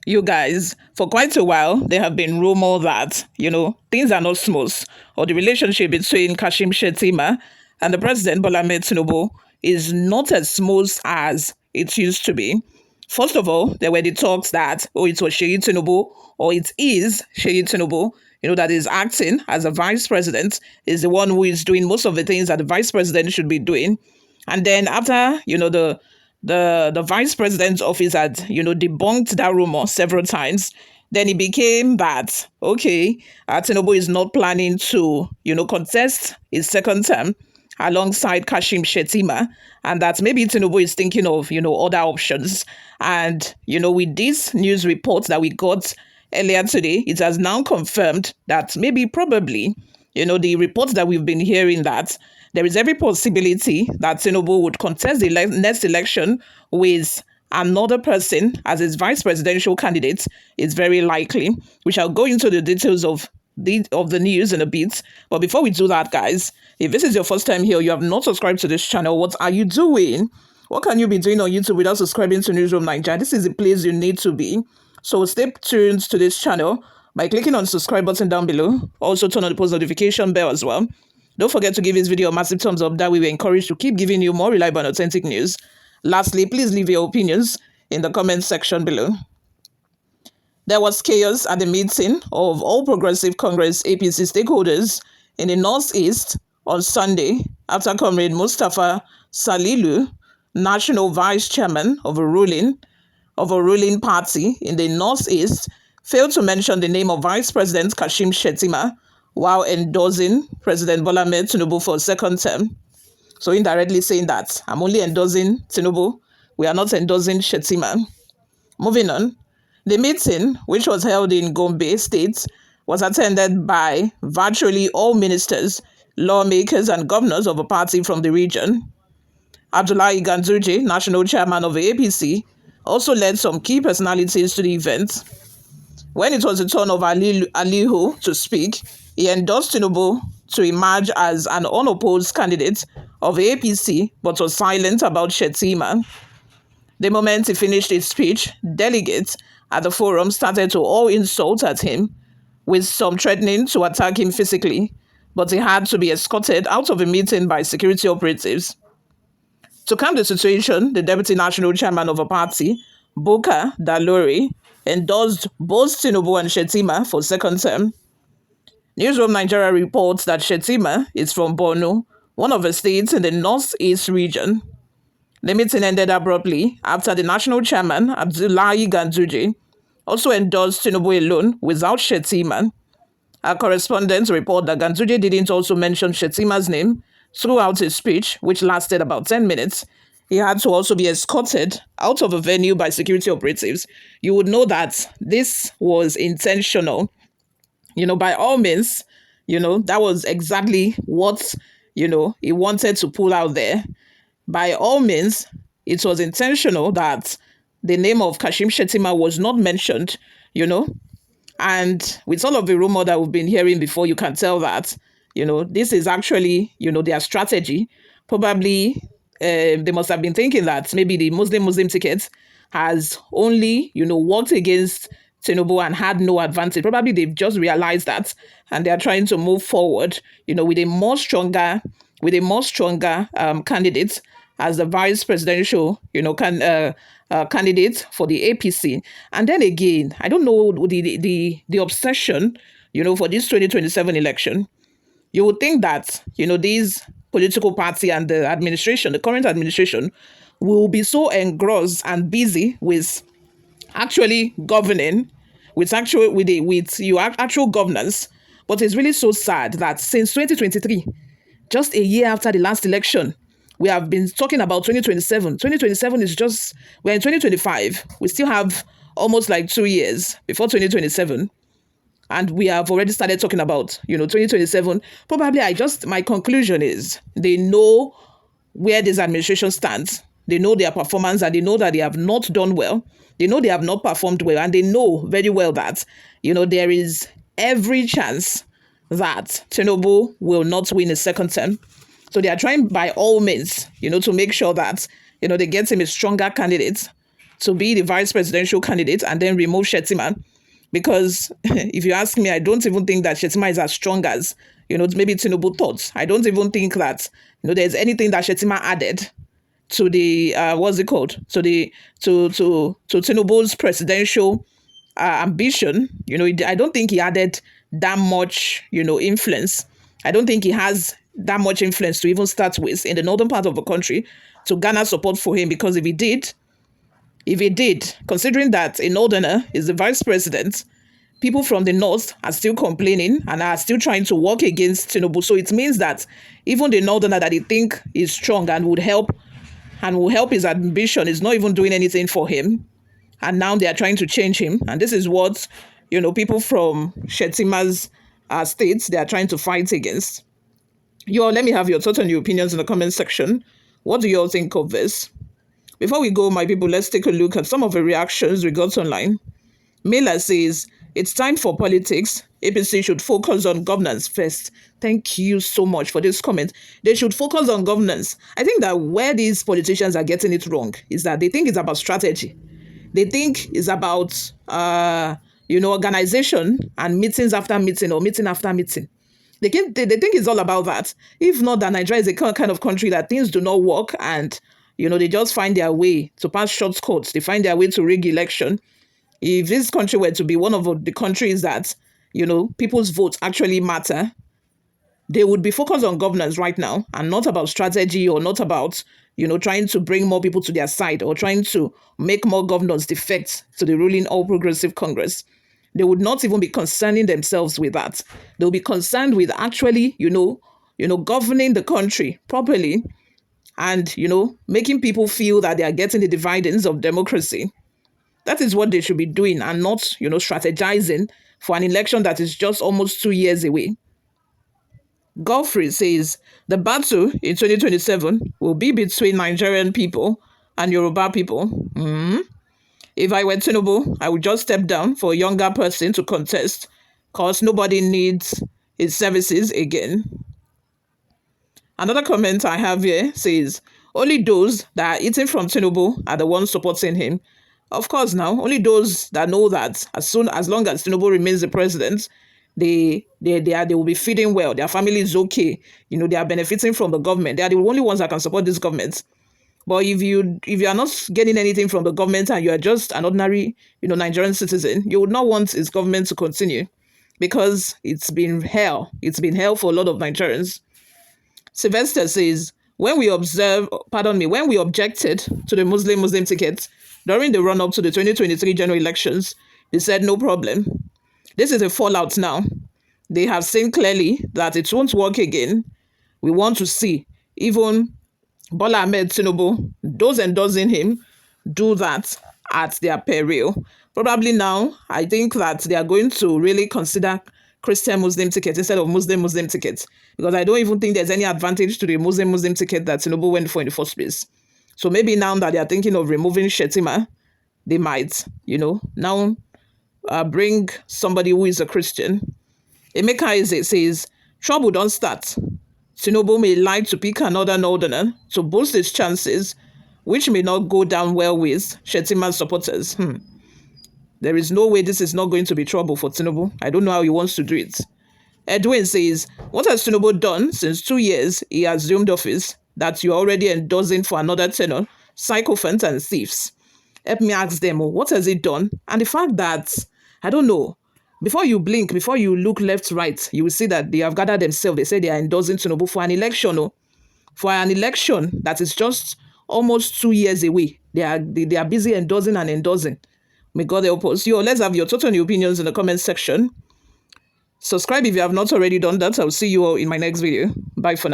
You guys, for quite a while, there have been rumors that, things are not smooth, or the relationship between Kashim Shettima and the President Bola Ahmed Tinubu is not as smooth as it used to be. First of all, there were the talks that, it was Sheyi Tinubu, or it is Sheyi Tinubu, that is acting as a vice president, is the one who is doing most of the things that the vice president should be doing. And then after, the vice president's office had, debunked that rumor several times, then it became that, okay, Tinubu is not planning to, contest his second term alongside Kashim Shettima, and that maybe Tinubu is thinking of, other options. And, with this news report that we got earlier today, it has now confirmed that maybe probably, the reports that we've been hearing that there is every possibility that Tinubu would contest the next election with another person as his vice presidential candidate is very likely. We shall go into the details of the news in a bit. But before we do that, guys, if this is your first time here, you have not subscribed to this channel, what are you doing? What can you be doing on YouTube without subscribing to Newsroom NAIJA? This is the place you need to be. So stay tuned to this channel by clicking on the subscribe button down below. Also turn on the post notification bell as well. Don't forget to give this video a massive thumbs up. That way we're encouraged to keep giving you more reliable and authentic news. Lastly, please leave your opinions in the comment section below. There was chaos at the meeting of All Progressive Congress APC stakeholders in the Northeast on Sunday after Comrade Mustafa Salilu, national vice chairman of a ruling party in the Northeast, failed to mention the name of Vice President Kashim Shettima while endorsing President Bola Ahmed Tinubu for a second term. So indirectly saying that I'm only endorsing Tinubu, we are not endorsing Shettima. Moving on, the meeting, which was held in Gombe State, was attended by virtually all ministers, lawmakers and governors of a party from the region. Abdullahi Ganduji, national chairman of the APC, also led some key personalities to the event. When it was the turn of Aliyu Aliyu to speak, he endorsed Tinubu to emerge as an unopposed candidate of the APC, but was silent about Shettima. The moment he finished his speech, delegates at the forum started to all insult at him, with some threatening to attack him physically, but he had to be escorted out of the meeting by security operatives. To calm the situation, the deputy national chairman of a party, Buka Dalori, endorsed both Tinubu and Shettima for second term. Newsroom Nigeria reports that Shettima is from Borno, one of the states in the Northeast region. The meeting ended abruptly after the national chairman, Abdullahi Ganduji, also endorsed Tinubu alone without Shettima. Our correspondents report that Ganduje didn't also mention Shettima's name throughout his speech, which lasted about 10 minutes. He had to also be escorted out of a venue by security operatives. You would know that this was intentional. By all means, that was exactly what, he wanted to pull out there. By all means, it was intentional that the name of Kashim Shettima was not mentioned, and with all of the rumor that we've been hearing before, you can tell that, this is actually, their strategy. Probably they must have been thinking that maybe the Muslim ticket has only, worked against Tinubu and had no advantage. Probably they've just realized that, and they are trying to move forward, with a more stronger candidate as the vice presidential, candidate for the APC. And then again, I don't know the obsession, for this 2027 election. You would think that, these political party and the administration, the current administration, will be so engrossed and busy with actually governing, with actual governance. But it's really so sad that since 2023, just a year after the last election, we have been talking about 2027. 2027 is just, we're in 2025. We still have almost like 2 years before 2027. And we have already started talking about, 2027. Probably my conclusion is they know where this administration stands. They know their performance and they know that they have not done well. They know they have not performed well. And they know very well that, there is every chance that Tinubu will not win a second term. So they are trying by all means, to make sure that, they get him a stronger candidate to be the vice presidential candidate and then remove Shettima. Because if you ask me, I don't even think that Shettima is as strong as, maybe Tinubu thought. I don't even think that, there's anything that Shettima added to the, what's it called? To Tinubu's presidential ambition. I don't think he added that much, influence. I don't think he has that much influence to even start with in the northern part of the country to garner support for him. Because if he did, considering that a northerner is the vice president, people from the north are still complaining and are still trying to work against Tinubu. So it means that even the northerner that they think is strong and will help his ambition is not even doing anything for him. And now they are trying to change him. And this is what, people from Shettima's states, they are trying to fight against. Let me have your thoughts and your opinions in the comment section. What do you all think of this? Before we go, my people, let's take a look at some of the reactions we got online. Mela says, it's time for politics. APC should focus on governance first. Thank you so much for this comment. They should focus on governance. I think that where these politicians are getting it wrong is that they think it's about strategy. They think it's about, organization and meetings after meeting or meeting after meeting. They think it's all about that. If not, that Nigeria is a kind of country that things do not work and, they just find their way to pass shortcuts. They find their way to rig election. If this country were to be one of the countries that, people's votes actually matter, they would be focused on governance right now and not about strategy or not about, trying to bring more people to their side or trying to make more governors defect to the ruling All Progressive Congress. They would not even be concerning themselves with that. They'll be concerned with actually, governing the country properly and, making people feel that they are getting the dividends of democracy. That is what they should be doing and not, strategizing for an election that is just almost 2 years away. Godfrey says, the battle in 2027 will be between Nigerian people and Yoruba people. If I were Tinubu, I would just step down for a younger person to contest because nobody needs his services again. Another comment I have here says, only those that are eating from Tinubu are the ones supporting him. Of course now, only those that know that as long as Tinubu remains the president, they will be feeding well, their family is okay, they are benefiting from the government. They are the only ones that can support this government. But if you are not getting anything from the government and you are just an ordinary, Nigerian citizen, you would not want its government to continue because it's been hell. It's been hell for a lot of Nigerians. Sylvester says, when we objected to the Muslim ticket during the run-up to the 2023 general elections, they said no problem. This is a fallout now. They have seen clearly that it won't work again. We want to see even Bola Ahmed Tinubu, those endorsing him, do that at their peril. Probably now, I think that they are going to really consider Christian-Muslim tickets instead of Muslim tickets, because I don't even think there's any advantage to the Muslim ticket that Tinubu went for in the first place. So maybe now that they are thinking of removing Shettima, they might, now bring somebody who is a Christian. Emeka Eze says, trouble don't start. Tinubu may like to pick another northerner to boost his chances, which may not go down well with Shettima's supporters. There is no way this is not going to be trouble for Tinubu. I don't know how he wants to do it. Edwin says, what has Tinubu done since 2 years he has assumed office that you're already endorsing for another tenure? Sycophants and thieves. Help me ask them, what has he done? And the fact that, I don't know, before you blink, before you look left, right, you will see that they have gathered themselves. They say they are endorsing Tinubu for an election. For an election that is just almost 2 years away. They are busy endorsing and endorsing. May God help us. Let's have your thoughts and your opinions in the comment section. Subscribe if you have not already done that. I'll see you all in my next video. Bye for now.